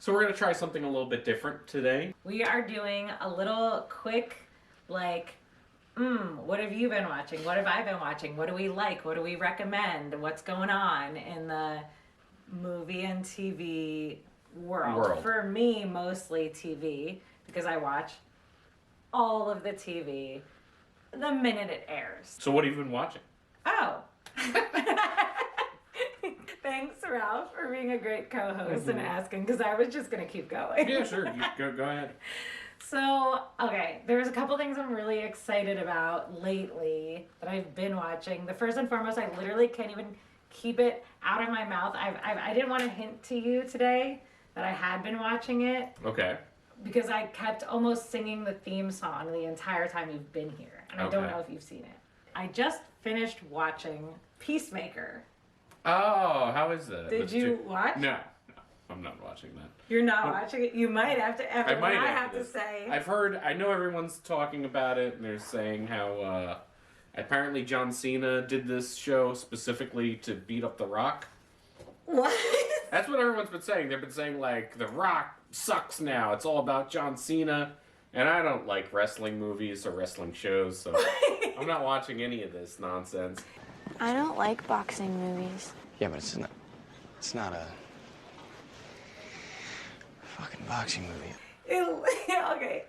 So we're gonna try something a little bit different today. We are doing a little quick, like, what have you been watching? What have I been watching? What do we like? What do we recommend? What's going on in the movie and TV world? For me, mostly TV, because I watch all of the TV the minute it airs. So what have you been watching? Oh. Thanks, Ralph, for being a great co-host and asking, because I was just going to keep going. Yeah, sure. You go ahead. So, okay, there's a couple things I'm really excited about lately that I've been watching. The first and foremost, I literally can't even keep it out of my mouth. I didn't want to hint to you today that I had been watching it. Okay. Because I kept almost singing the theme song the entire time you've been here. And I don't know if you've seen it. I just finished watching Peacemaker. Oh, how is that? Did you watch? No, I'm not watching that. You're not watching it? You might have to, after what I have to this. say. I know everyone's talking about it, and they're saying how apparently John Cena did this show specifically to beat up The Rock. What? That's what everyone's been saying. They've been saying, like, The Rock sucks now. It's all about John Cena. And I don't like wrestling movies or wrestling shows, so I'm not watching any of this nonsense. I don't like boxing movies. Yeah, but it's not a fucking boxing movie. Okay.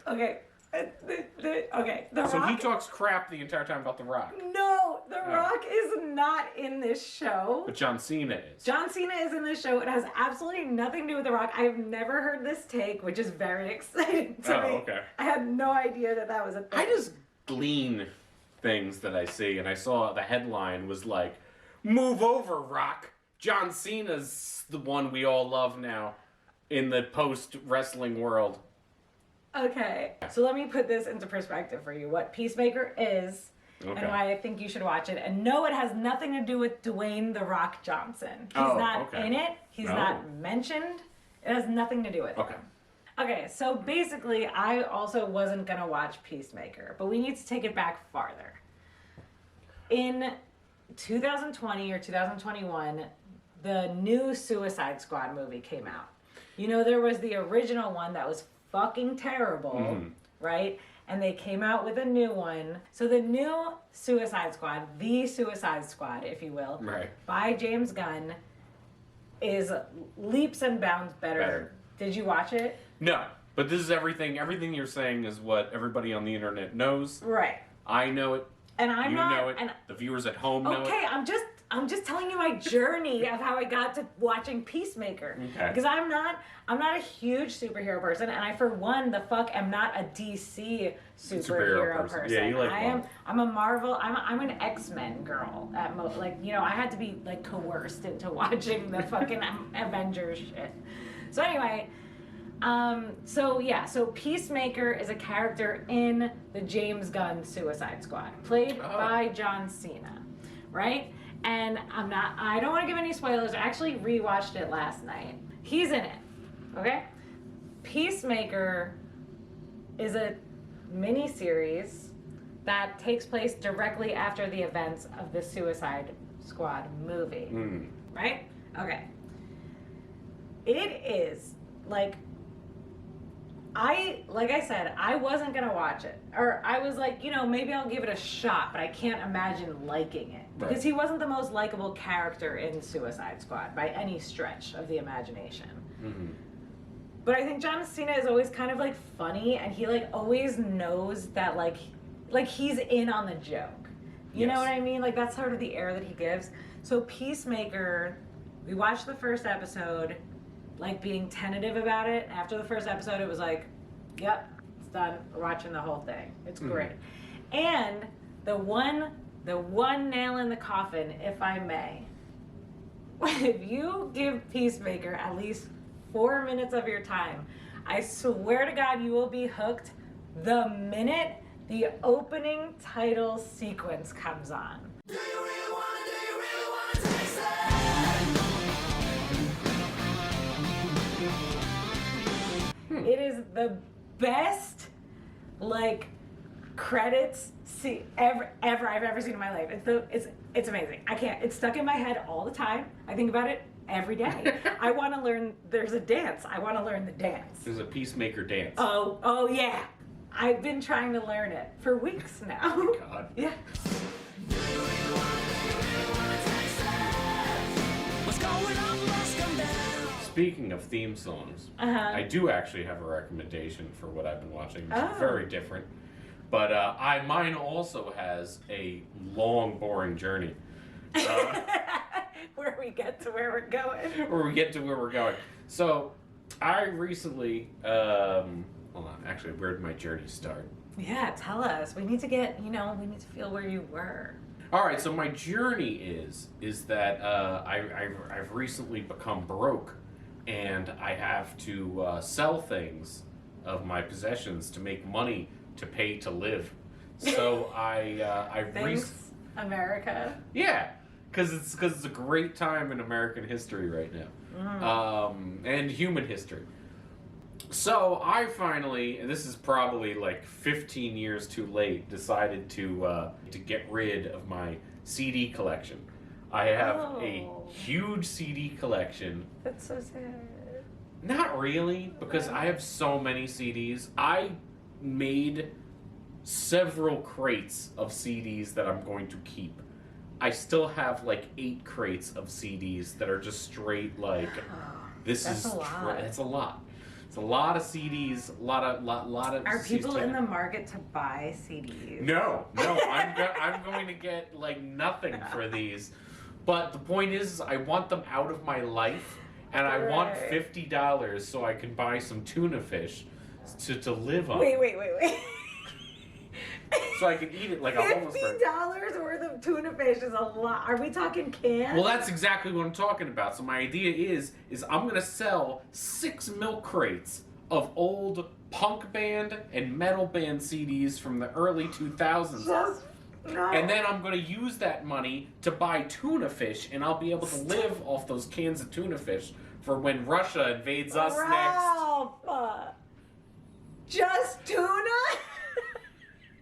The So Rock. he talks crap the entire time about The Rock. No, The Rock is not in this show. But John Cena is. John Cena is in this show. It has absolutely nothing to do with The Rock. I've never heard this take, which is very exciting to me. Okay. I had no idea that was a thing. I just glean things that I see, and I saw the headline was like, "Move over, Rock. John Cena's the one we all love now in the post-wrestling world." Okay, so let me put this into perspective for you. What Peacemaker is, and why I think you should watch it. And no, it has nothing to do with Dwayne "The Rock" Johnson. He's not in it. He's not mentioned. It has nothing to do with it. Okay, so basically, I also wasn't going to watch Peacemaker, but we need to take it back farther. In 2020 or 2021, the new Suicide Squad movie came out. You know, there was the original one that was fucking terrible, right? And they came out with a new one. So the new Suicide Squad, the Suicide Squad, if you will, by James Gunn, is leaps and bounds better. Did you watch it? No, but this is everything. Everything you're saying is what everybody on the internet knows. Right. I know it. And I'm you not. know it. The viewers at home know it. Okay, I'm just telling you my journey of how I got to watching Peacemaker. Okay. Because I'm not a huge superhero person, and I, for one, am not a DC superhero person. Yeah, you like I'm a Marvel. I'm an X-Men girl at most. Like, you know, I had to be like coerced into watching the fucking Avengers shit. So anyway. So Peacemaker is a character in the James Gunn Suicide Squad, played by John Cena, right? And I don't want to give any spoilers. I actually rewatched it last night. He's in it, okay? Peacemaker is a mini-series that takes place directly after the events of the Suicide Squad movie, right? Okay. It is, like I said, I wasn't going to watch it. Or I was like, you know, maybe I'll give it a shot, but I can't imagine liking it. Because he wasn't the most likable character in Suicide Squad by any stretch of the imagination. But I think John Cena is always kind of like funny, and he like always knows that like he's in on the joke. You know what I mean? Like that's sort of the air that he gives. So Peacemaker, we watched the first episode, like being tentative about it. After the first episode, it was like, yep, it's done. We're watching the whole thing. It's great. And the one nail in the coffin, if I may, if you give Peacemaker at least 4 minutes of your time, I swear to God you will be hooked the minute the opening title sequence comes on. Do you really want to taste it? It is the best, like, credits ever I've ever seen in my life. It's amazing. I can't. It's stuck in my head all the time. I think about it every day. I want to learn. There's a dance. I want to learn the dance. There's a Peacemaker dance. Oh yeah. I've been trying to learn it for weeks now. Oh my God. Yeah. Speaking of theme songs, I do actually have a recommendation for what I've been watching. It's very different. But mine also has a long, boring journey. Where we get to where we're going. Where we get to where we're going. So, I recently, hold on, actually, where did my journey start? Yeah, tell us. We need to get, we need to feel where you were. All right, so my journey is that I've recently become broke, and I have to sell things of my possessions to make money to pay to live. So Thanks, America. Yeah, because it's a great time in American history right now, and human history. So I finally, and this is probably like 15 years too late, decided to get rid of my CD collection. I have a huge CD collection. That's so sad. Not really, because I have so many CDs. I made several crates of CDs that I'm going to keep. I still have like 8 crates of CDs that are just straight like, this That's is a lot. It's a lot. It's a lot of CDs, a lot of. Are CDs people in taken. the market to buy CDs? No, I'm going to get like nothing for these. But the point is I want them out of my life, and I want $50 so I can buy some tuna fish to live on. Wait. So I can eat it like a homeless person. $50 worth of tuna fish is a lot. Are we talking cans? Well, that's exactly what I'm talking about. So my idea is I'm going to sell 6 milk crates of old punk band and metal band CDs from the early 2000s. No. And then I'm going to use that money to buy tuna fish, and I'll be able to live off those cans of tuna fish for when Russia invades us next. Ralph! Just tuna?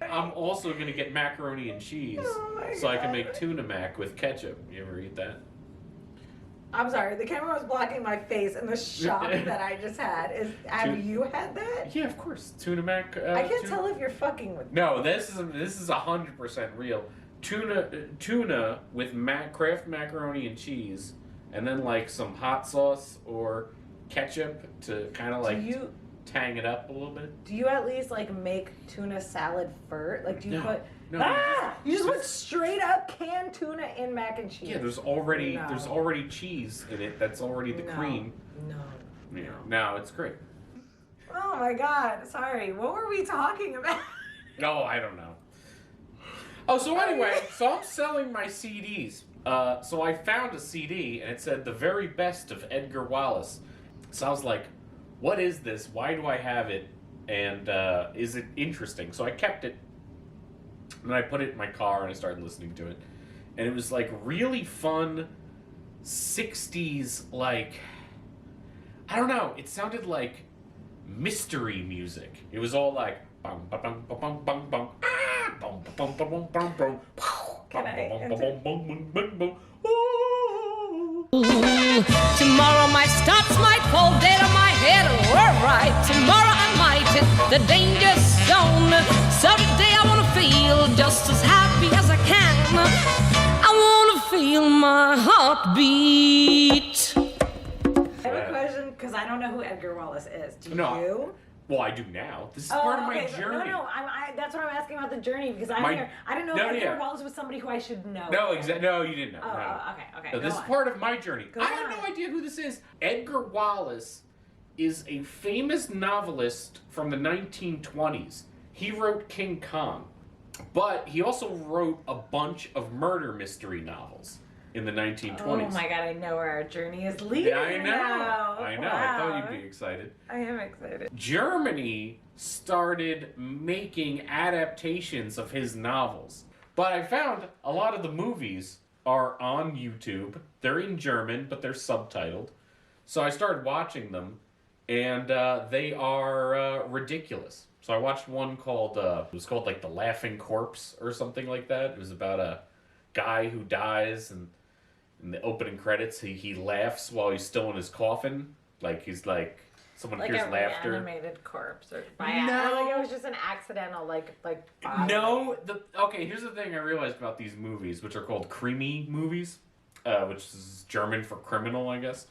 I'm also going to get macaroni and cheese so I can make Tuna Mac with ketchup. You ever eat that? I'm sorry, the camera was blocking my face, and the shock that I just had is, have you had that? Yeah, of course. Tuna Mac. I can't tell if you're fucking with me. No, this is 100% real. Tuna with Kraft macaroni and cheese, and then like some hot sauce or ketchup to kind of like tang it up a little bit. Do you at least like make tuna salad first? Like, do you put? No, you just put straight up canned tuna in mac and cheese. Yeah, there's already cheese in it. That's already the cream. No. Yeah. No, it's great. Oh my God! Sorry. What were we talking about? No, I don't know. Oh, so anyway, so I'm selling my CDs. So I found a CD and it said the very best of Edgar Wallace. So I was like, what is this? Why do I have it? And is it interesting? So I kept it. And I put it in my car and I started listening to it. And it was like really fun 60s, like, I don't know. It sounded like mystery music. It was all like, bum, ba, bum, ba, bum, bum, bum, ah, bum, ba, bum, ba, bum, bum, bum, Can I Tomorrow my stops might fall dead on my head. Alright, tomorrow I might hit the danger zone. So today I wanna feel just as happy as I can. I wanna feel my heart beat. I have a question because I don't know who Edgar Wallace is. Do you? Well, I do now. This is part of my journey. No. That's what I'm asking about the journey because I didn't know Edgar Wallace was somebody who I should know. No, No, you didn't know. Okay. No, this is part of my journey. I have no idea who this is. Edgar Wallace is a famous novelist from the 1920s. He wrote King Kong, but he also wrote a bunch of murder mystery novels in the 1920s. Oh my God, I know where our journey is leading. Yeah, I know. Now. I know. Wow. I thought you'd be excited. I am excited. Germany started making adaptations of his novels. But I found a lot of the movies are on YouTube. They're in German, but they're subtitled. So I started watching them, and they are ridiculous. So I watched one called, it was called like The Laughing Corpse or something like that. It was about a guy who dies, and in the opening credits, he laughs while he's still in his coffin. Like, he's like, someone like hears a laughter. reanimated corpse. Or No. or like it was just an accidental, like No, okay, here's the thing I realized about these movies, which are called creamy movies, which is German for criminal, I guess.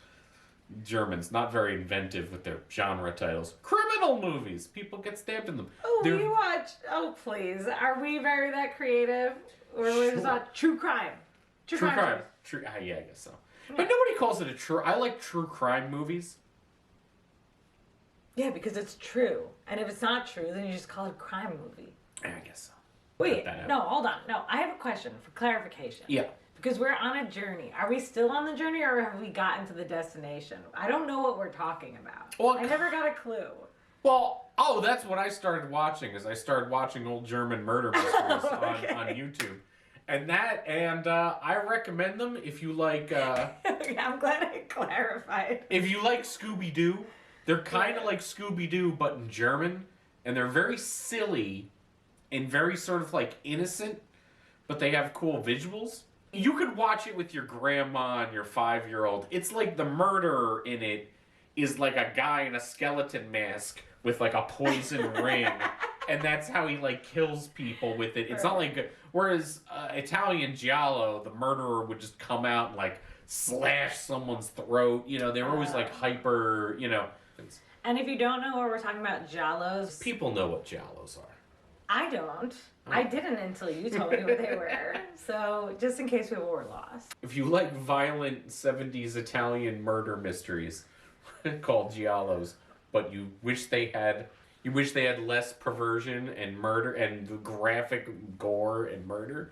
Germans, not very inventive with their genre titles. Criminal movies! People get stabbed in them. Oh, They're- we watch. Oh, please. Are we very that creative? Or was it not true crime? True crime. shows. True, yeah, I guess so. But nobody calls it a true... I like true crime movies. Yeah, because it's true. And if it's not true, then you just call it a crime movie. I guess so. Wait, Cut that out. no, hold on. No, I have a question for clarification. Yeah. Because we're on a journey. Are we still on the journey or have we gotten to the destination? I don't know what we're talking about. Well, I never got a clue. Well, that's what I started watching, is I started watching old German murder mysteries on YouTube. And I recommend them if you like... I'm glad I clarified. If you like Scooby-Doo, they're kind of like Scooby-Doo, but in German. And they're very silly and very sort of like innocent, but they have cool visuals. You could watch it with your grandma and your 5-year-old. It's like the murderer in it is like a guy in a skeleton mask with like a poison ring. And that's how he like kills people with it. It's not like... Whereas Italian Giallo, the murderer would just come out and like slash someone's throat. You know, they were always like hyper, you know... And if you don't know what we're talking about, Giallos... People know what Giallos are. I don't. I didn't until you told me what they were. So, just in case people were lost. If you like violent 70s Italian murder mysteries called Giallos, but you wish they had less perversion and murder and graphic gore and murder,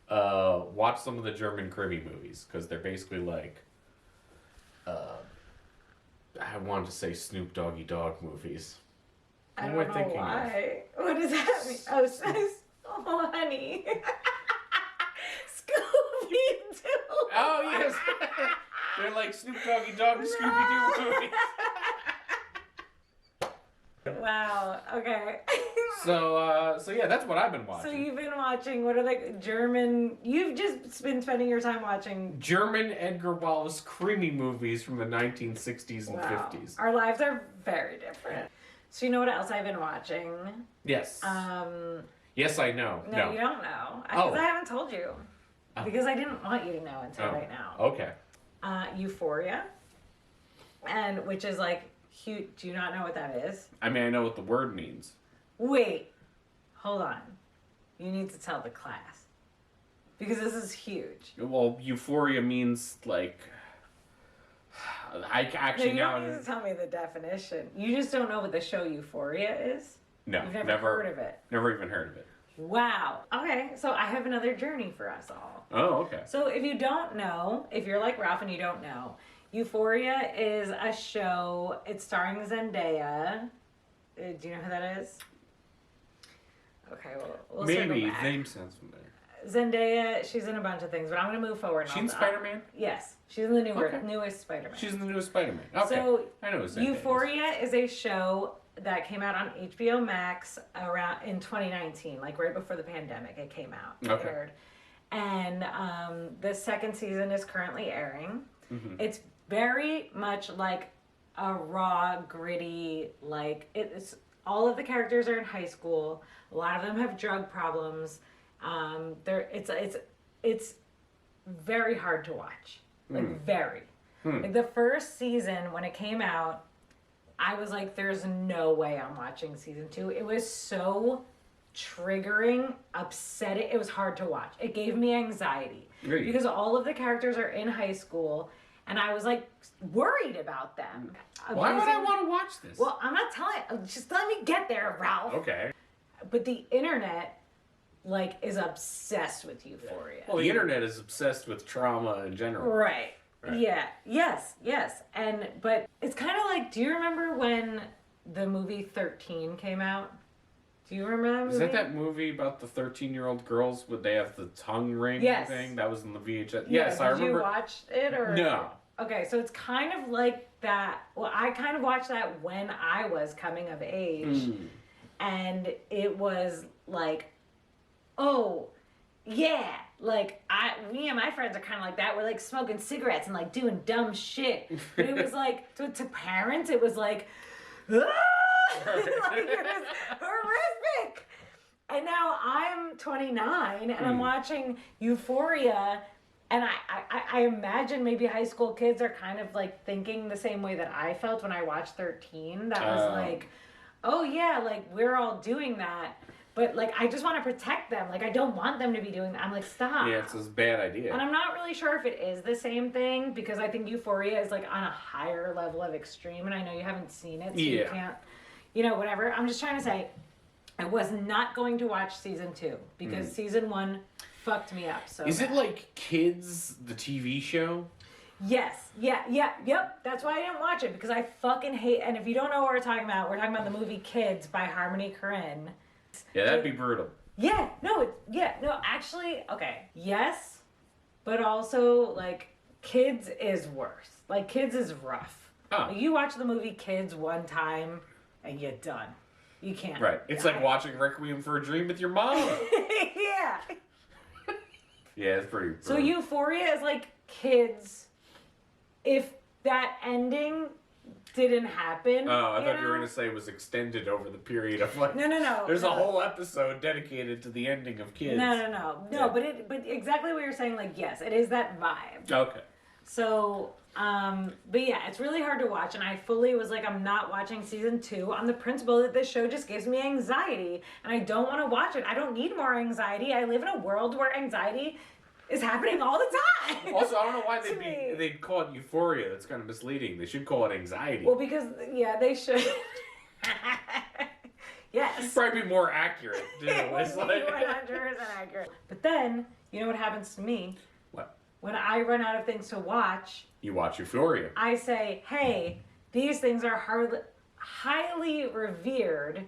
watch some of the German Krimi movies, because they're basically like I wanted to say Snoop Doggy Dogg movies. I What don't am I know thinking of? why. What does that mean? Oh, honey. Scooby-Doo. Oh, yes. They're like Snoop Doggy Dogg and Scooby-Doo movies. Wow. Okay. So yeah, that's what I've been So watching. you've been watching, what are the German... You've just been spending your time watching... German Edgar Wallace creamy movies from the 1960s and Wow. 50s. Our lives are very different. So you know what else I've been watching? Yes. Yes, I know. No, you don't know. Oh. Because I haven't told you. Because I didn't want you to know until Oh. right now. Okay. Euphoria. And which is like huge. Do you not know what that is? I mean, I know what the word means. Wait. Hold on. You need to tell the class. Because this is huge. Well, Euphoria means like... I No, actually you now... don't need to tell me the definition. You just don't know what the show Euphoria is? No, You've never heard of it. Never even heard of it. Wow. Okay, so I have another journey for us all. Oh, okay. So if you don't know, if you're like Ralph and you don't know, Euphoria is a show. It's starring Zendaya. Do you know who that is? Okay, well, we'll circle Maybe. back. Name sounds familiar. Zendaya, she's in a bunch of things, but I'm going to move forward. and She in I'll- Spider-Man? Yes, she's in the Okay. newest Spider-Man. She's in the newest Spider-Man. Okay. So, I know who Zendaya is. Euphoria is a show that came out on HBO Max around in 2019, like right before the pandemic. It came out, Okay. aired, and the second season is currently airing. Mm-hmm. It's very much like a raw, gritty. Like it's all of the characters are in high school. A lot of them have drug problems. It's very hard to watch. Like very. Like the first season when it came out, I was like, there's no way I'm watching season 2. It was so triggering, upsetting. It was hard to watch. It gave me anxiety. Really? Because all of the characters are in high school, and I was like worried about them. Why would I Abusing- want to watch this? Well, I'm not telling. Just let me get there, Ralph. Okay. But the internet, like, is obsessed with Euphoria. Well, the internet is obsessed with trauma in general. Right. Right. Yeah. Yes. But it's kind of like, do you remember when the movie 13 came out? Do you remember that movie? Is that movie about the 13-year-old girls where they have the tongue ring Yes. thing? That was in the VHS. Yeah, Yes, I remember. Did you watch it or No. Okay, so it's kind of like that. Well, I kind of watched that when I was coming of age, and it was like, oh, yeah, like me and my friends are kind of like that. We're like smoking cigarettes and like doing dumb shit. But it was like to parents, it was like, like it was horrific. And now I'm 29 and I'm watching Euphoria, and I imagine maybe high school kids are kind of like thinking the same way that I felt when I watched 13. That was like, oh yeah, like we're all doing that. But, like, I just want to protect them. Like, I don't want them to be doing that. I'm like, stop. Yeah, it's a bad idea. And I'm not really sure if it is the same thing, because I think Euphoria is, like, on a higher level of extreme, and I know you haven't seen it, so you can't, whatever. I'm just trying to say, I was not going to watch season 2, because season 1 fucked me up so Is bad. it like Kids, the TV show? Yes. Yep. That's why I didn't watch it, because I fucking hate, and if you don't know what we're talking about the movie Kids by Harmony Korine. Yeah, that'd be brutal. Actually, okay, yes, but also, like, Kids is worse. Like, Kids is rough. Oh. Like, you watch the movie Kids one time, and you're done. You can't. Right. It's like watching Requiem for a Dream with your mom. Yeah. Yeah, it's pretty brutal. So Euphoria is like Kids, if that ending didn't happen. Oh, I thought you were going to say it was extended over the period of like... No. There's a whole episode dedicated to the ending of Kids. No, Yeah. but exactly what you're saying, like, yes, it is that vibe. Okay. So, but yeah, it's really hard to watch, and I fully was like, I'm not watching season 2 on the principle that this show just gives me anxiety, and I don't want to watch it. I don't need more anxiety. I live in a world where anxiety is happening all the time. Also, I don't know why me. they'd call it Euphoria. That's kind of misleading. They should call it anxiety. Well, because, yeah, they should. Yes. Probably be more accurate, too. It would It's be like... 100% accurate. But then, you know what happens to me? What? When I run out of things to watch, You watch Euphoria. I say, hey, these things are highly revered.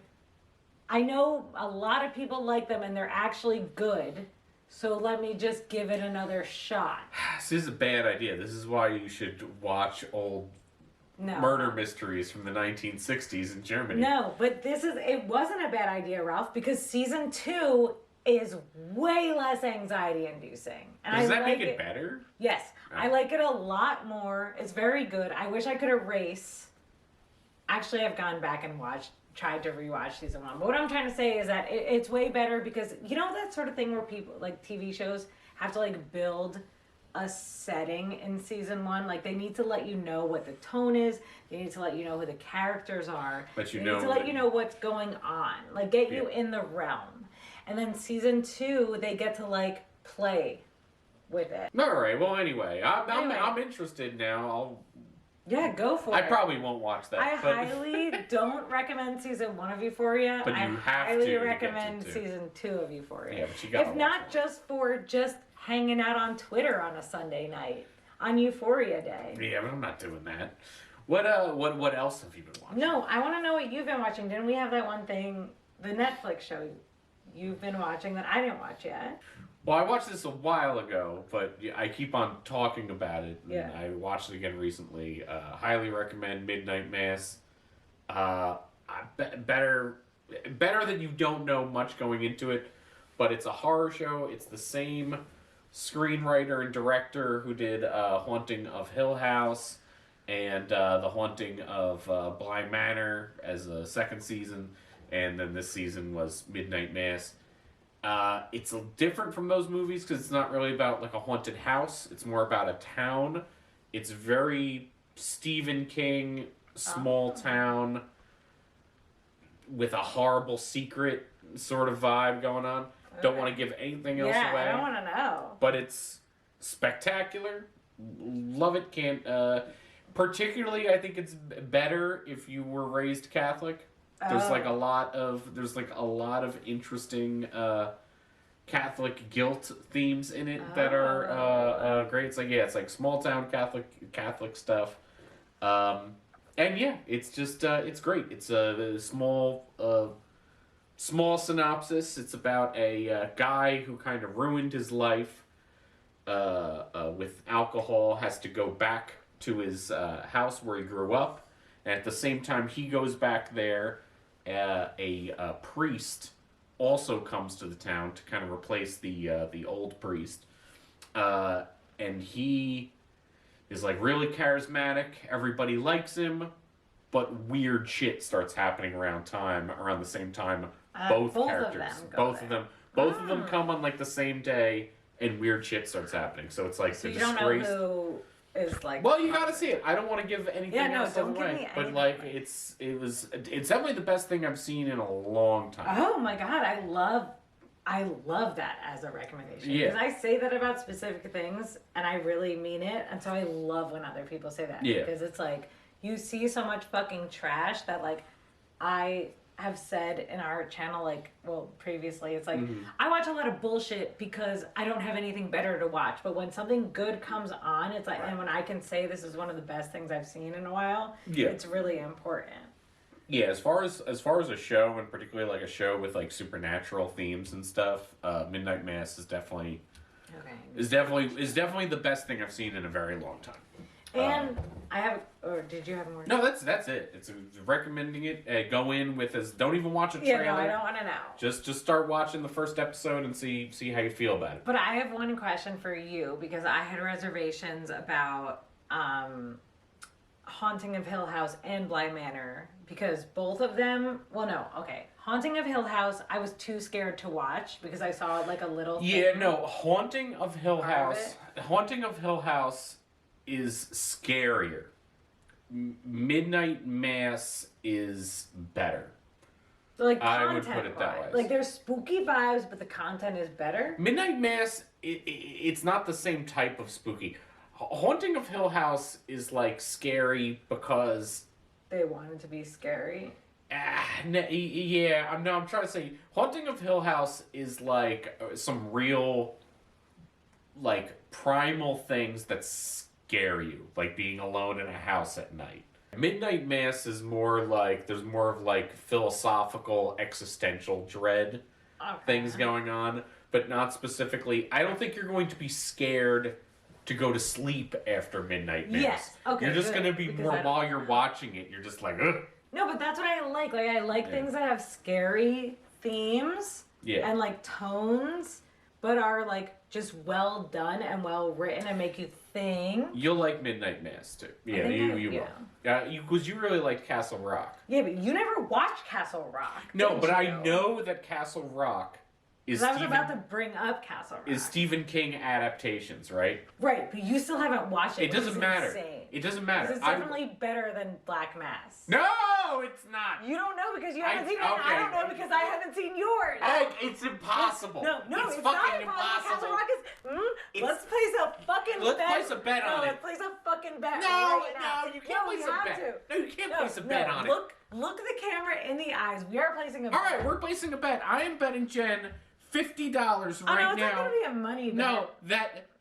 I know a lot of people like them and they're actually good. So let me just give it another shot. This is a bad idea. This is why you should watch old murder mysteries from the 1960s in Germany. No, but it wasn't a bad idea, Ralph, because season 2 is way less anxiety inducing. And Does I that like make it better? Yes. Oh. I like it a lot more. It's very good. I wish I could erase. Actually, I've gone back and tried to rewatch season 1. But what I'm trying to say is that it's way better because, you know, that sort of thing where people, like TV shows, have to, like, build a setting in season 1. Like, they need to let you know what the tone is. They need to let you know who the characters are. But you they know need to let that- you know what's going on. Like, get you in the realm. And then season 2, they get to, like, play with it. All right. Well, anyway, Anyway. I'm interested now. Yeah, go for it. I probably won't watch that. I but... highly don't recommend season 1 of Euphoria. But you I have highly to get recommend to. season 2 of Euphoria. Yeah, but you gotta if not watch just for just hanging out on Twitter on a Sunday night on Euphoria Day. Yeah, but I'm not doing that. What else have you been watching? No, I want to know what you've been watching. Didn't we have that one thing, the Netflix show you've been watching that I didn't watch yet? Well, I watched this a while ago, but I keep on talking about it. And Yeah. I watched it again recently. Highly recommend Midnight Mass. Better than you don't know much going into it, but it's a horror show. It's the same screenwriter and director who did Haunting of Hill House and The Haunting of Bly Manor as a second season, and then this season was Midnight Mass. It's different from those movies because it's not really about like a haunted house. It's more about a town. It's very Stephen King, small town with a horrible secret sort of vibe going on. Don't want to give anything else Yeah, away. I don't want to know. But it's spectacular. Love it. Can't. Particularly, I think it's better if you were raised Catholic. There's like a lot of interesting Catholic guilt themes in it that are great. It's like it's like small town Catholic stuff, and yeah, it's just it's great. It's a small synopsis. It's about a guy who kind of ruined his life with alcohol, has to go back to his house where he grew up, and at the same time he goes back there. A priest also comes to the town to kind of replace the old priest. And he is like really charismatic. Everybody likes him, but weird shit starts happening around the same time. Both characters, both of them come on like the same day, and weird shit starts happening. So it's like the disgrace. You don't know who is like. Well, you gotta see it. I don't want to give anything else away, but like it's definitely the best thing I've seen in a long time. Oh my god, I love that as a recommendation. Yeah. Because I say that about specific things, and I really mean it, and so I love when other people say that. Yeah. Because it's like, you see so much fucking trash that, like, I have said in our channel, like, well, previously, it's like, I watch a lot of bullshit because I don't have anything better to watch. But when something good comes on, it's like, and when I can say this is one of the best things I've seen in a while, it's really important. Yeah, as far as a show, and particularly like a show with like supernatural themes and stuff, Midnight Mass is definitely the best thing I've seen in a very long time. And I have, or did you have more? No, that's it. It's recommending it. Go in with don't even watch a trailer. Yeah, no, I don't want to know. Just start watching the first episode and see how you feel about it. But I have one question for you, because I had reservations about Haunting of Hill House and Bly Manor, because both of them, Haunting of Hill House, I was too scared to watch because I saw like a little thing. Yeah, no, Haunting of Hill House is scarier. Midnight Mass is better. So, like, I would put it that way. Like, there's spooky vibes, but the content is better. Midnight Mass, it's not the same type of spooky. Haunting of Hill House is like scary because they wanted to be scary. I'm trying to say Haunting of Hill House is like some real, like, primal things that scare you, like being alone in a house at night. Midnight Mass is more like, there's more of like philosophical, existential dread things going on, but not specifically. I don't think you're going to be scared to go to sleep after Midnight Mass. Yes, okay. You're just going to be more, while you're watching it, you're just like, ugh. No, but that's what I like. Like, I like things that have scary themes and like tones, but are like just well done and well written and make you think. You'll like Midnight Mass too. Yeah, you will. Because you really liked Castle Rock. Yeah, but you never watched Castle Rock. No, but I know that Castle Rock is I was about to bring up Castle Rock. Is Stephen King adaptations, right? Right, but you still haven't watched it. It doesn't matter. Insane. It doesn't matter. It's definitely better than Black Mass. No, it's not. You don't know because you haven't seen it. Okay. I don't know because I haven't seen yours. It's impossible. No, it's fucking not impossible. Castle Rock is. Let's place a fucking bet. Let's place a bet on it. Let's place a fucking bet. No, right now. you can't place a bet. No, you can't place a bet on it. Look the camera in the eyes. We are placing a bet. All right, we're placing a bet. I am betting Jen $50 right now. It's not gonna be a money bet. No,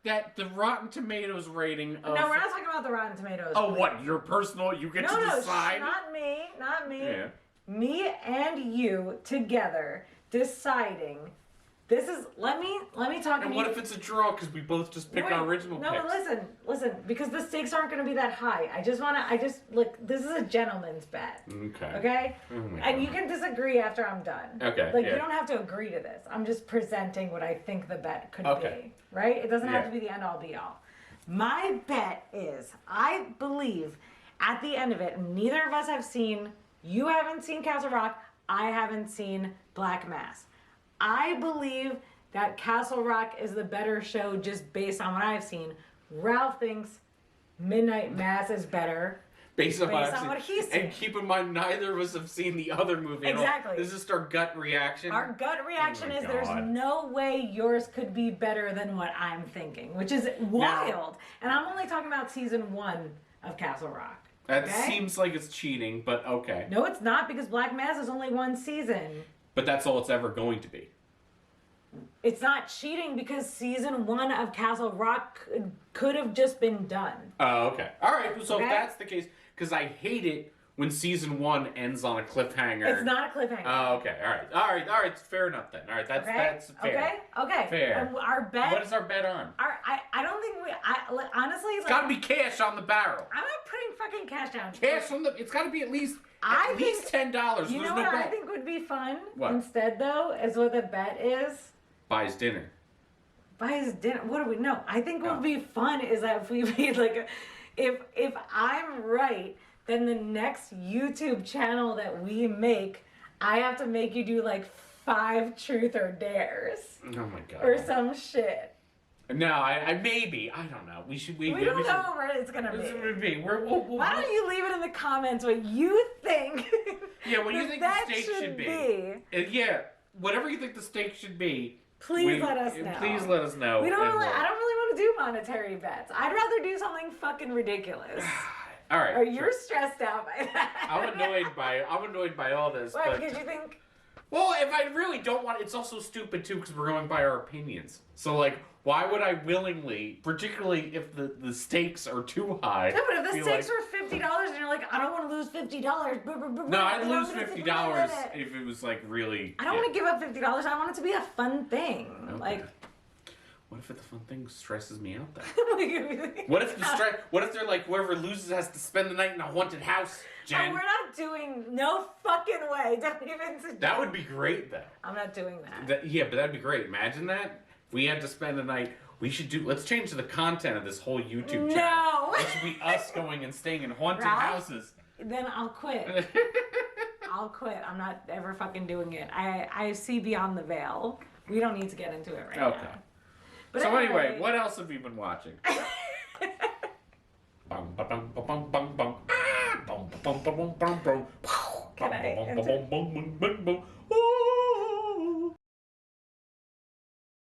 that the Rotten Tomatoes rating of... No, we're not talking about the Rotten Tomatoes. Oh, what? Your personal... You get to decide? No, not me. Yeah. Me and you together deciding... This is... Let me talk... And what if it's a draw because we both just pick our original picks? No, listen. Because the stakes aren't going to be that high. Look, this is a gentleman's bet. Okay? Oh my and God. you can disagree after I'm done. Okay, Like, you don't have to agree to this. I'm just presenting what I think the bet could be. Right? It doesn't have to be the end-all, be-all. My bet is, I believe, at the end of it, neither of us have seen... You haven't seen Castle Rock. I haven't seen Black Mass. I believe that Castle Rock is the better show just based on what I've seen. Ralph thinks Midnight Mass is better. Based on what he's seen. And keep in mind, neither of us have seen the other movie. Exactly. This is just our gut reaction. Our gut reaction is there's no way yours could be better than what I'm thinking, which is wild. And I'm only talking about season 1 of Castle Rock. That seems like it's cheating, but okay. No, it's not, because Black Mass is only 1 season. But that's all it's ever going to be. It's not cheating because season 1 of Castle Rock could have just been done. Oh, okay. All right. So if that's the case, because I hate it when season 1 ends on a cliffhanger. It's not a cliffhanger. Oh, okay. All right. Fair enough then. All right, that's fair. Okay. Fair. And our bet. What is our bet on? I don't think honestly. It's got to be cash on the barrel. I'm not putting fucking cash down. Cash on the. It's got to be at least $10. You know what I think would be fun? What? Instead, though, is what the bet is. Buys dinner. Buys dinner. What do we know? I think what would be fun is that if we made like if I'm right, then the next YouTube channel that we make, I have to make you do like 5 truth or dares. Oh my god. Or some shit. No, I maybe. I don't know. We don't know where it's gonna be. Why don't you leave it in the comments what you think? Yeah, what you think the stakes should be. Yeah, whatever you think the stakes should be. Please let us know. Please let us know. I don't really want to do monetary bets. I'd rather do something fucking ridiculous. All right. Or you're stressed out by that. I'm annoyed by all this. Why? But, Because you think. Well, if I really don't want, it's also stupid too because we're going by our opinions. So like, why would I willingly, particularly if the stakes are too high? No, but if the stakes were $50 and you're like, I don't want to lose $50. No, I'd lose $50 if it was like really. I don't want to give up $50. I want it to be a fun thing. Okay. Like. What if the fun thing stresses me out then? What if they're like whoever loses has to spend the night in a haunted house? Jen? Oh, we're not doing no fucking way. Don't even suggest. That would be great though. I'm not doing that. Yeah, but that'd be great. Imagine that. If we had to spend the night. Let's change the content of this whole YouTube channel. No. It should be us going and staying in haunted houses. Then I'll quit. I'll quit. I'm not ever fucking doing it. I see beyond the veil. We don't need to get into it right now. But so anyway, what else have you been watching?